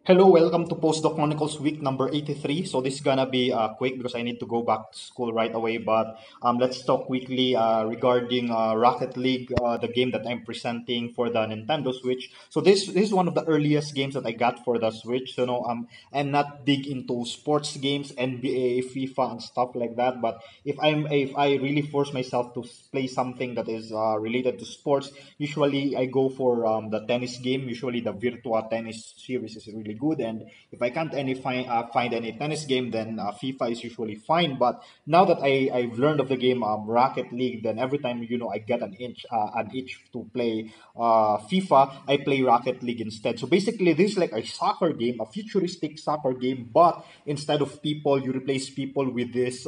Hello, welcome to Postdoc Chronicles week number 83. So this is gonna be quick because I need to go back to school right away. But let's talk quickly regarding Rocket League, the game that I'm presenting for the Nintendo Switch. So this is one of the earliest games that I got for the Switch. So no, I'm not big into sports games, NBA, FIFA, and stuff like that. But if I really force myself to play something that is related to sports, usually I go for the tennis game. Usually the Virtua Tennis series is really good, and if I can't find any tennis game, then FIFA is usually fine. But now that I've learned of the game Rocket League, then every time I get an itch to play FIFA, I play Rocket League instead. So basically, this is like a soccer game, a futuristic soccer game, but instead of people, you replace people with this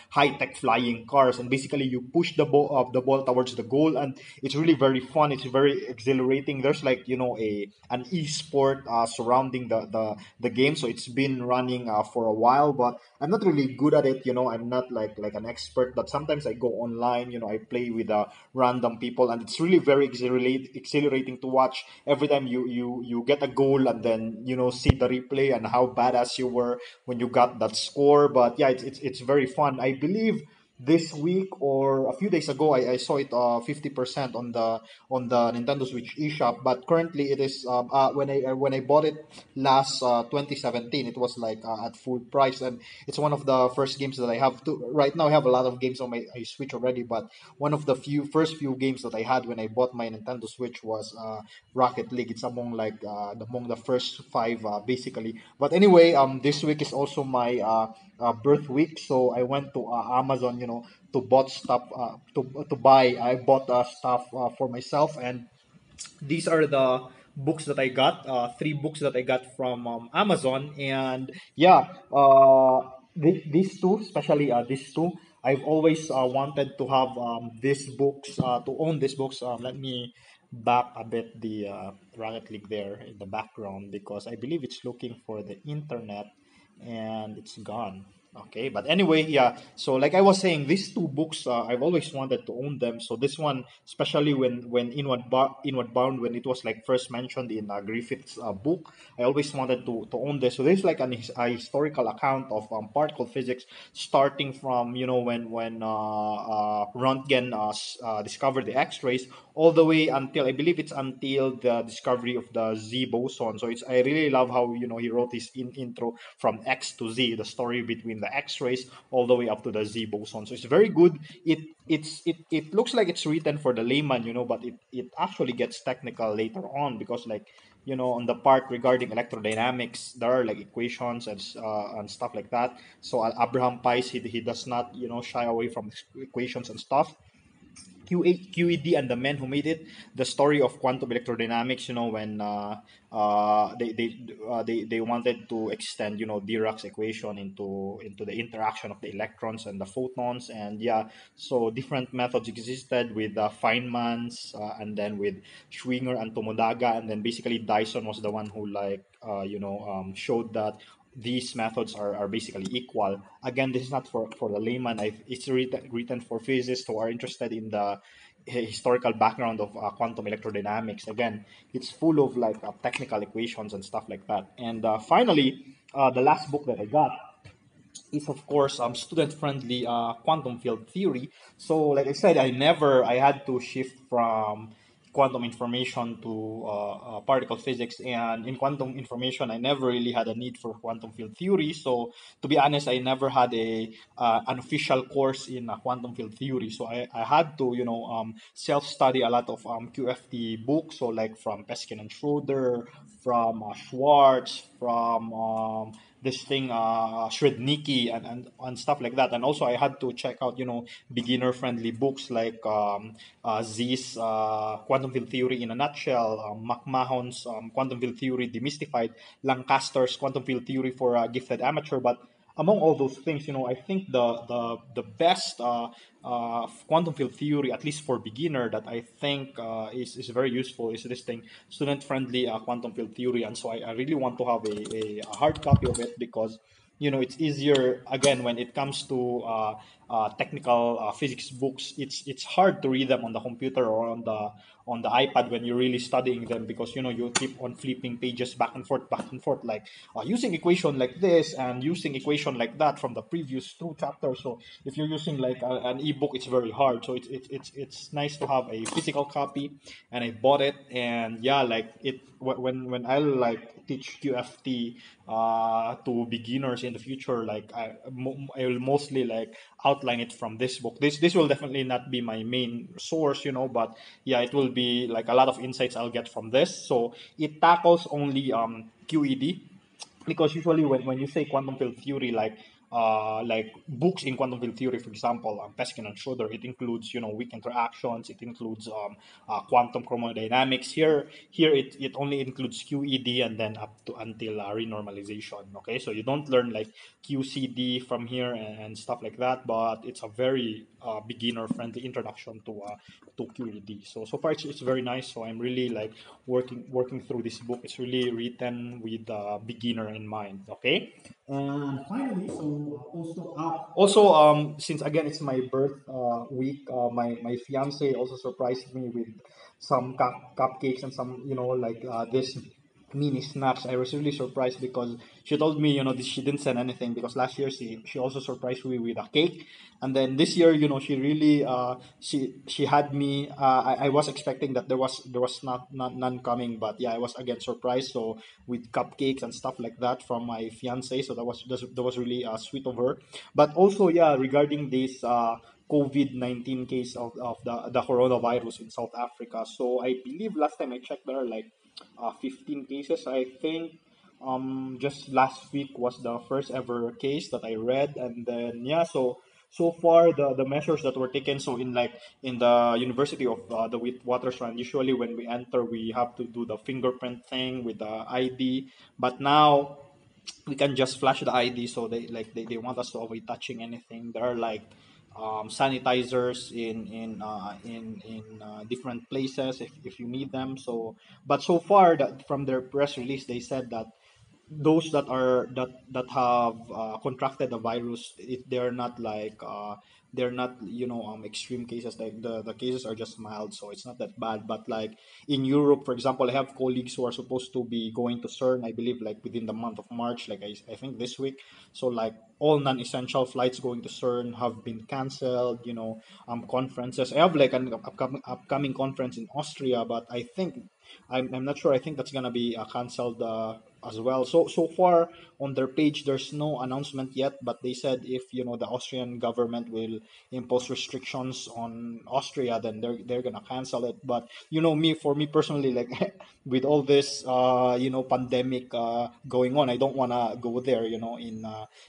high tech flying cars, and basically you push the ball towards the goal, and it's really very fun. It's very exhilarating. There's like a an e-sport surrounding the game, so it's been running for a while, but I'm not really good at it. I'm not like an expert, but sometimes I go online. I play with random people, and it's really very exhilarating to watch every time you get a goal, and then see the replay and how badass you were when you got that score. But yeah, it's very fun. I believe this week or a few days ago, I saw it 50% on the Nintendo Switch eShop, but currently it is when I bought it last 2017, it was like at full price, and it's one of the first games that I have to right now. I have a lot of games on my Switch already, but one of the first few games that I had when I bought my Nintendo Switch was Rocket League. It's among the first five basically. But anyway, this week is also my birth week, so I went to Amazon, to bought stuff to buy. I bought stuff for myself, and these are the books that I got. Three books that I got from Amazon, and yeah, these two, especially these two. I've always wanted to have these books, to own these books. Let me back a bit the Rocket League there in the background because I believe it's looking for the internet and it's gone. Okay, but anyway, yeah. So like I was saying, these two books, I've always wanted to own them. So this one, especially when Inward Bound, when it was like first mentioned in Griffith's book, I always wanted to own this. So this is like a historical account of particle physics, starting from when Röntgen discovered the X-rays, all the way until I believe it's until the discovery of the Z boson. So it's I really love how he wrote this intro from X to Z, the story between the X-rays all the way up to the Z boson. So it's very good. It looks like it's written for the layman, but it actually gets technical later on because like on the part regarding electrodynamics, there are like equations and stuff like that. So Abraham Pais, he does not shy away from equations and stuff. QED and the men who made it, the story of quantum electrodynamics, when they wanted to extend, Dirac's equation into the interaction of the electrons and the photons, and yeah, so different methods existed with Feynman's and then with Schwinger and Tomodaga, and then basically Dyson was the one who showed that these methods are basically equal. Again, this is not for the layman. It's written for physicists who are interested in the historical background of quantum electrodynamics. Again, it's full of like technical equations and stuff like that. And finally, the last book that I got is of course student friendly quantum field theory. So like I said, I had to shift from quantum information to particle physics, and in quantum information I never really had a need for quantum field theory. So to be honest, I never had a an official course in quantum field theory, so I had to self study a lot of QFT books, so like from Peskin and Schroeder, from Schwartz, from this thing Shredniki, and stuff like that. And also I had to check out beginner friendly books like Z's quantum field theory in a nutshell, McMahon's quantum field theory demystified, Lancaster's quantum field theory for a gifted amateur. But among all those things, I think the best quantum field theory, at least for beginner, that I think is very useful is this thing, student friendly quantum field theory. And so I really want to have a hard copy of it because it's easier again when it comes to technical physics books. It's hard to read them on the computer or on the iPad when you're really studying them, because you keep on flipping pages back and forth, like using equation like this and using equation like that from the previous two chapters. So if you're using like an ebook, it's very hard. So it's nice to have a physical copy, and I bought it. And yeah, like when I like teach QFT to beginners in the future, like I will mostly like outline it from this book. This will definitely not be my main source, but yeah, it will be like a lot of insights I'll get from this. So it tackles only QED, because usually when you say quantum field theory, like books in quantum field theory, for example, Peskin and Schroeder, it includes weak interactions, it includes quantum chromodynamics. Here it only includes QED, and then up to until renormalization. Okay, so you don't learn like QCD from here and stuff like that, but it's a very beginner friendly introduction to QED. So far it's very nice. So I'm really like working through this book. It's really written with the beginner in mind. Okay. And finally, so postdoc. Also, since again it's my birth week, my fiance also surprised me with some cupcakes and some like this mini snacks. I was really surprised because she told me, she didn't send anything, because last year she also surprised me with a cake, and then this year, she really she had me. I was expecting that there was not none coming, but yeah, I was again surprised. So with cupcakes and stuff like that from my fiance, so that was really sweet of her. But also, yeah, regarding this. COVID-19 case of the coronavirus in South Africa. So I believe last time I checked, there are like 15 cases. I think just last week was the first ever case that I read, and then yeah, so far the measures that were taken. So in the University of the Witwatersrand, usually when we enter, we have to do the fingerprint thing with the ID, but now we can just flash the ID. So they want us to avoid touching anything. There are like sanitizers in different places if you need them. So but so far, that from their press release, they said that those that have contracted the virus, they're not like they're not extreme cases. Like the cases are just mild, so it's not that bad. But like in Europe, for example, I have colleagues who are supposed to be going to CERN, I believe, like within the month of March, like I think this week. So like all non-essential flights going to CERN have been canceled. Conferences, I have like an upcoming conference in Austria, but I think I'm not sure. I think that's gonna be canceled as well. So far on their page, there's no announcement yet, but they said if the Austrian government will impose restrictions on Austria, then they're gonna cancel it. But for me personally, like with all this pandemic going on, I don't wanna go there.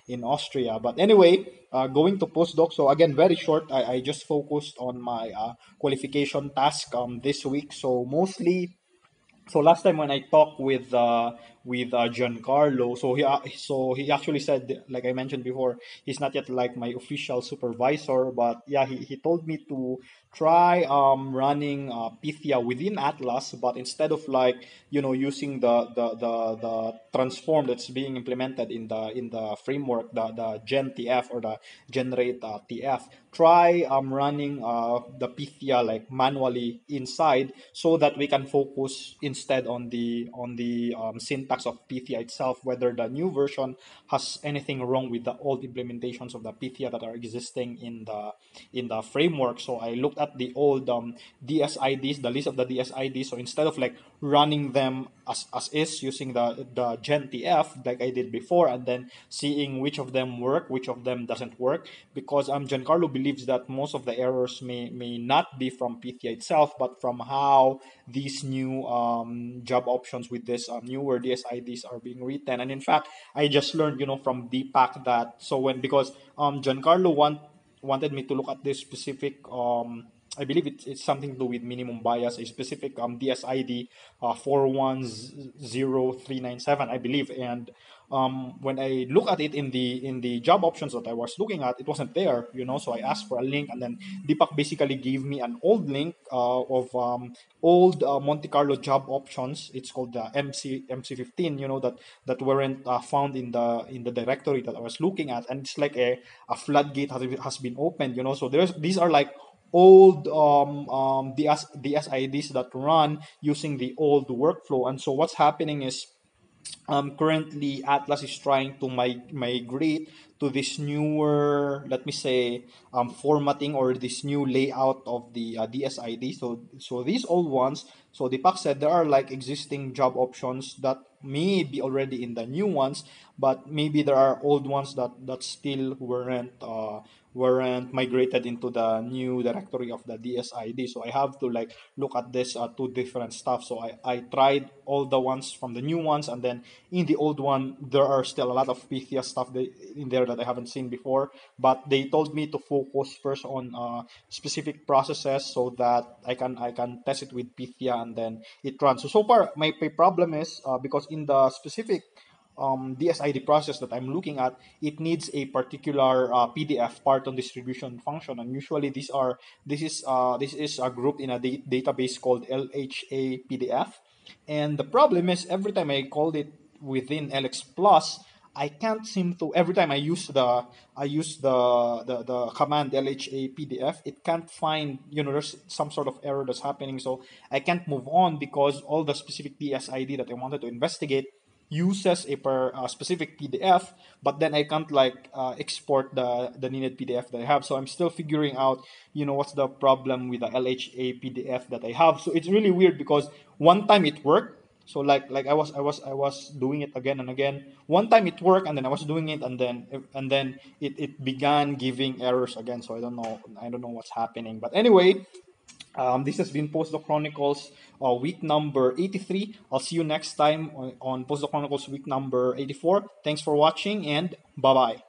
In Austria. But anyway, going to postdoc. So again, very short. I just focused on my qualification task this week. So mostly, so last time when I talked with Giancarlo, so he actually said, like I mentioned before, he's not yet like my official supervisor, but yeah, he told me to try running Pythia within Atlas, but instead of like using the transform that's being implemented in the framework, the Gen TF or the generate TF, try running the Pythia like manually inside, so that we can focus instead on the syntax of Pythia itself, whether the new version has anything wrong with the old implementations of the Pythia that are existing in the framework. So I looked at the old DSIDs, the list of the DSIDs. So instead of like running them as is using the Gen TF like I did before, and then seeing which of them work, which of them doesn't work, because Giancarlo believes that most of the errors may not be from Pythia itself, but from how these new job options with this newer DSIDs are being written. And in fact, I just learned from Deepak that, so when because Giancarlo wanted me to look at this specific I believe it's something to do with minimum bias, a specific DSID 410397, I believe. And when I look at it in the job options that I was looking at, it wasn't there. So I asked for a link, and then Deepak basically gave me an old link of old Monte Carlo job options. It's called the MC15. That weren't found in the directory that I was looking at, and it's like a floodgate has been opened. So these are like old DSIDs that run using the old workflow. And so what's happening is, currently Atlas is trying to migrate to this newer, let me say, formatting, or this new layout of the DSID. So these old ones, so Deepak said there are like existing job options that may be already in the new ones, but maybe there are old ones that still weren't migrated into the new directory of the DSID. So I have to like look at this two different stuff. So I tried all the ones from the new ones, and then in the old one there are still a lot of Pythia stuff in there that I haven't seen before. But they told me to focus first on specific processes so that I can test it with Pythia and then it runs. So far my problem is, because in the specific DSID process that I'm looking at, it needs a particular PDF, part on distribution function, and usually this is grouped in a database called LHA PDF. And the problem is, every time I called it within LX Plus, I can't seem to. Every time I use the command LHA PDF, it can't find. There's some sort of error that's happening, so I can't move on because all the specific DSID that I wanted to investigate uses a specific PDF, but then I can't like export the needed PDF that I have. So I'm still figuring out, what's the problem with the LHA PDF that I have. So it's really weird because one time it worked. So like I was doing it again and again. One time it worked, and then I was doing it, and then it began giving errors again. So I don't know what's happening. But anyway, this has been Postdoc Chronicles week number 83. I'll see you next time on Postdoc Chronicles week number 84. Thanks for watching, and bye bye.